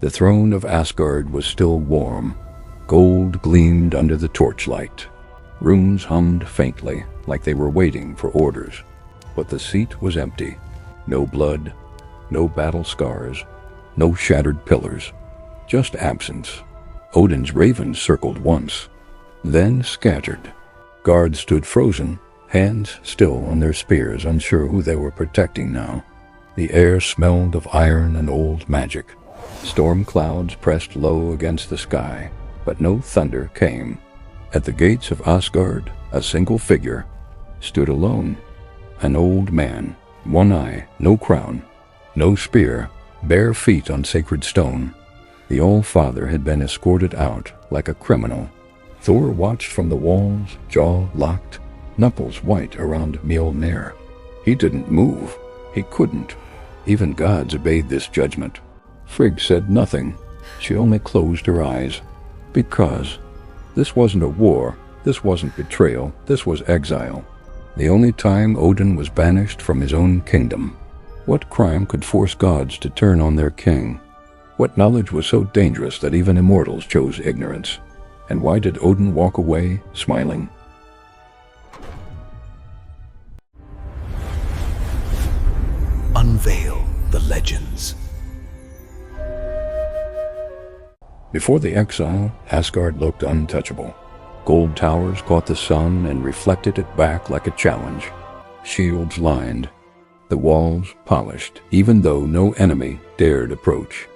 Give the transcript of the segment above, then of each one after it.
The throne of Asgard was still warm. Gold gleamed under the torchlight. Runes hummed faintly, like they were waiting for orders. But the seat was empty. No blood, no battle scars, no shattered pillars. Just absence. Odin's ravens circled once, then scattered. Guards stood frozen, hands still on their spears, unsure who they were protecting now. The air smelled of iron and old magic. Storm clouds pressed low against the sky, but no thunder came. At the gates of Asgard, a single figure stood alone. An old man, one eye, no crown, no spear, bare feet on sacred stone. The All-Father had been escorted out like a criminal. Thor watched from the walls, jaw locked, knuckles white around Mjolnir. He didn't move. He couldn't. Even gods obeyed this judgment. Frigg said nothing. She only closed her eyes. Because this wasn't a war. This wasn't betrayal. This was exile. The only time Odin was banished from his own kingdom. What crime could force gods to turn on their king? What knowledge was so dangerous that even immortals chose ignorance? And why did Odin walk away, smiling? Unveil the legends. Before the exile, Asgard looked untouchable. Gold towers caught the sun and reflected it back like a challenge. Shields lined, the walls polished, even though no enemy dared approach.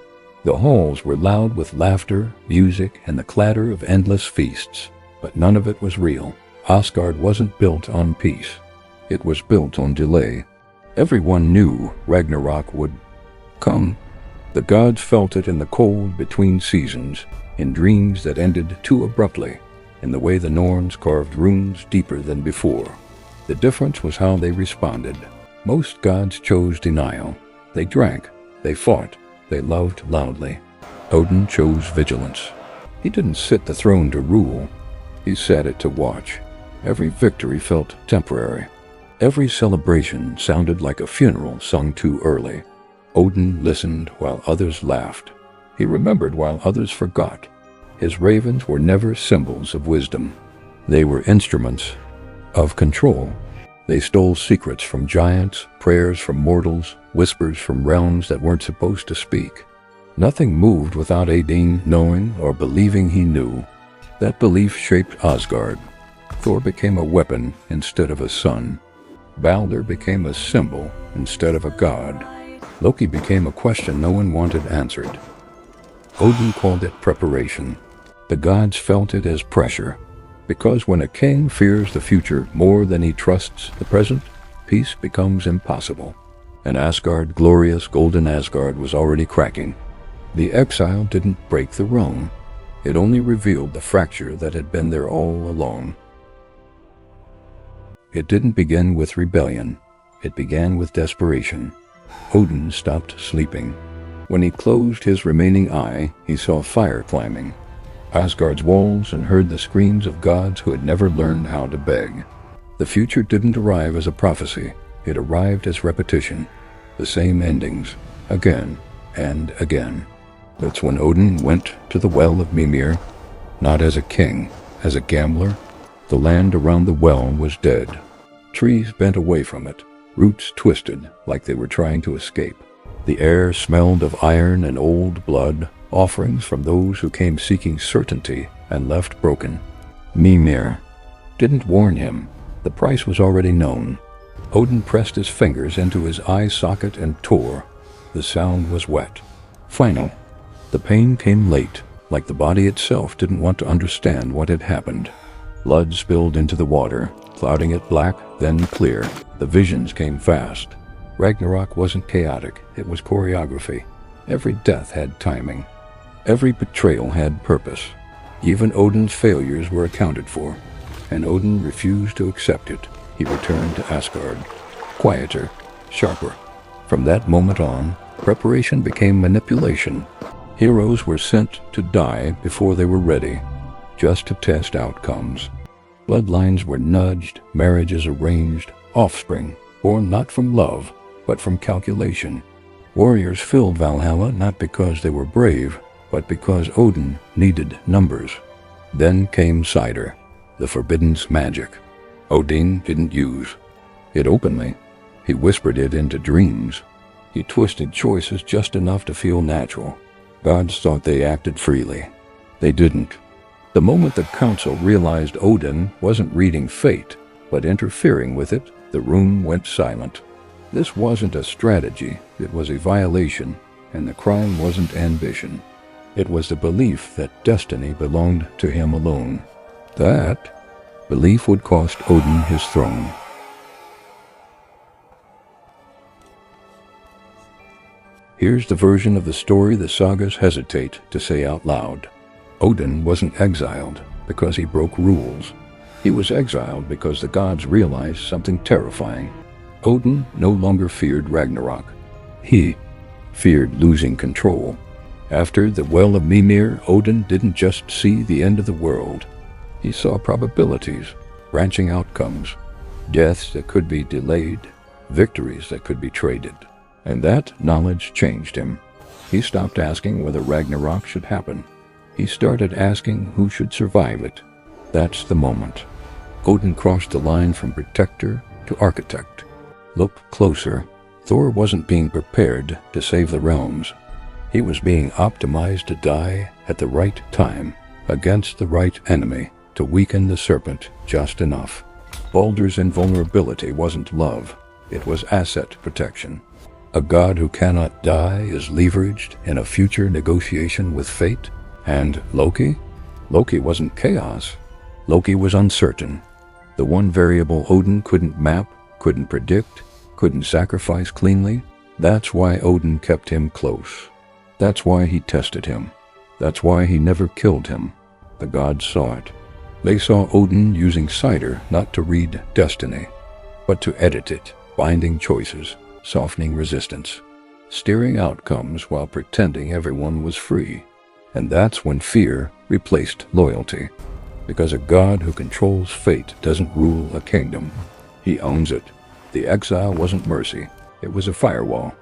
The halls were loud with laughter, music, and the clatter of endless feasts, but none of it was real. Asgard wasn't built on peace. It was built on delay. Everyone knew Ragnarok would come. The gods felt it in the cold between seasons, in dreams that ended too abruptly, in the way the Norns carved runes deeper than before. The difference was how they responded. Most gods chose denial. They drank, they fought, they loved loudly. Odin chose vigilance. He didn't sit the throne to rule. He sat it to watch. Every victory felt temporary. Every celebration sounded like a funeral sung too early. Odin listened while others laughed. He remembered while others forgot. His ravens were never symbols of wisdom. They were instruments of control. They stole secrets from giants, prayers from mortals, whispers from realms that weren't supposed to speak. Nothing moved without Odin knowing or believing he knew. That belief shaped Asgard. Thor became a weapon instead of a son. Balder became a symbol instead of a god. Loki became a question no one wanted answered. Odin called it preparation. The gods felt it as pressure. Because when a king fears the future more than he trusts the present, peace becomes impossible. And Asgard, glorious golden Asgard, was already cracking. The exile didn't break the realm. It only revealed the fracture that had been there all along. It didn't begin with rebellion. It began with desperation. Odin stopped sleeping. When he closed his remaining eye, he saw fire climbing Asgard's walls and heard the screams of gods who had never learned how to beg. The future didn't arrive as a prophecy. It arrived as repetition. The same endings, again and again. That's when Odin went to the Well of Mímir, not as a king, as a gambler. The land around the well was dead. Trees bent away from it, roots twisted like they were trying to escape. The air smelled of iron and old blood, offerings from those who came seeking certainty and left broken. Mímir didn't warn him. The price was already known. Odin pressed his fingers into his eye socket and tore. The sound was wet. Final. The pain came late, like the body itself didn't want to understand what had happened. Blood spilled into the water, clouding it black, then clear. The visions came fast. Ragnarok wasn't chaotic, it was choreography. Every death had timing. Every betrayal had purpose. Even Odin's failures were accounted for, and Odin refused to accept it. He returned to Asgard, quieter, sharper. From that moment on, preparation became manipulation. Heroes were sent to die before they were ready, just to test outcomes. Bloodlines were nudged, marriages arranged, offspring born not from love, but from calculation. Warriors filled Valhalla not because they were brave, but because Odin needed numbers. Then came seiðr, the forbidden's magic. Odin didn't use it openly. He whispered it into dreams. He twisted choices just enough to feel natural. Gods thought they acted freely. They didn't. The moment the council realized Odin wasn't reading fate, but interfering with it, the room went silent. This wasn't a strategy, it was a violation, and the crime wasn't ambition. It was the belief that destiny belonged to him alone. That belief would cost Odin his throne. Here's the version of the story the sagas hesitate to say out loud. Odin wasn't exiled because he broke rules. He was exiled because the gods realized something terrifying. Odin no longer feared Ragnarok. He feared losing control. After the Well of Mímir, Odin didn't just see the end of the world. He saw probabilities, branching outcomes, deaths that could be delayed, victories that could be traded. And that knowledge changed him. He stopped asking whether Ragnarok should happen. He started asking who should survive it. That's the moment. Odin crossed the line from protector to architect. Look closer. Thor wasn't being prepared to save the realms. He was being optimized to die at the right time, against the right enemy, to weaken the serpent just enough. Baldur's invulnerability wasn't love. It was asset protection. A god who cannot die is leveraged in a future negotiation with fate. And Loki? Loki wasn't chaos. Loki was uncertain. The one variable Odin couldn't map, couldn't predict, couldn't sacrifice cleanly. That's why Odin kept him close. That's why he tested him. That's why he never killed him. The gods saw it. They saw Odin using seiðr not to read destiny, but to edit it, binding choices, softening resistance, steering outcomes while pretending everyone was free. And that's when fear replaced loyalty. Because a god who controls fate doesn't rule a kingdom. He owns it. The exile wasn't mercy. It was a firewall.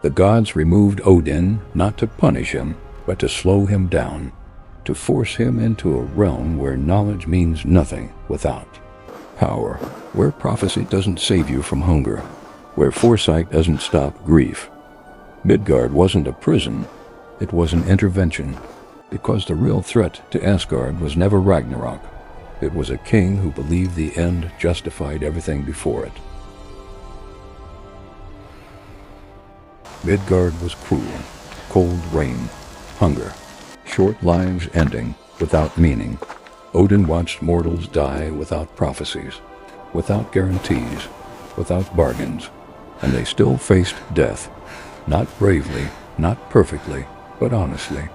The gods removed Odin not to punish him, but to slow him down, to force him into a realm where knowledge means nothing without power, where prophecy doesn't save you from hunger, where foresight doesn't stop grief. Midgard wasn't a prison. It was an intervention. Because the real threat to Asgard was never Ragnarok. It was a king who believed the end justified everything before it. Midgard was cruel. Cold rain, hunger, short lives ending without meaning. Odin watched mortals die without prophecies, without guarantees, without bargains, and they still faced death. Not bravely, not perfectly, but honestly.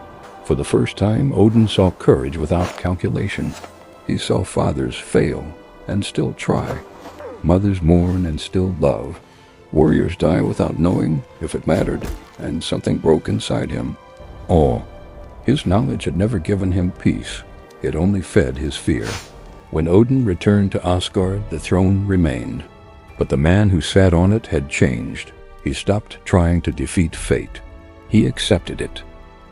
For the first time, Odin saw courage without calculation. He saw fathers fail and still try, mothers mourn and still love, warriors die without knowing if it mattered, and something broke inside him. Awe. His knowledge had never given him peace. It only fed his fear. When Odin returned to Asgard, the throne remained. But the man who sat on it had changed. He stopped trying to defeat fate. He accepted it.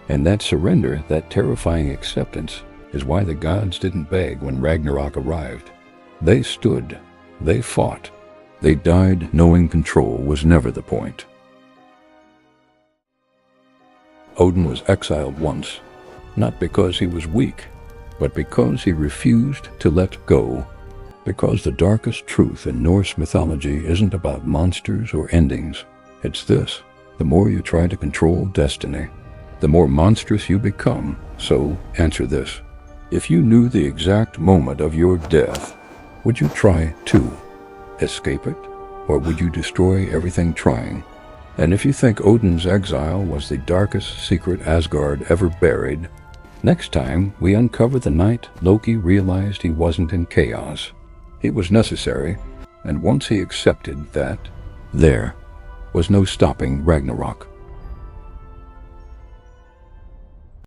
And that surrender, that terrifying acceptance, is why the gods didn't beg when Ragnarok arrived. They stood. They fought. They died knowing control was never the point. Odin was exiled once, not because he was weak, but because he refused to let go. Because the darkest truth in Norse mythology isn't about monsters or endings. It's this: the more you try to control destiny, the more monstrous you become. So, answer this. If you knew the exact moment of your death, would you try to escape it? Or would you destroy everything trying? And if you think Odin's exile was the darkest secret Asgard ever buried, next time we uncover the night Loki realized he wasn't in chaos. He was necessary, and once he accepted that, there was no stopping Ragnarok.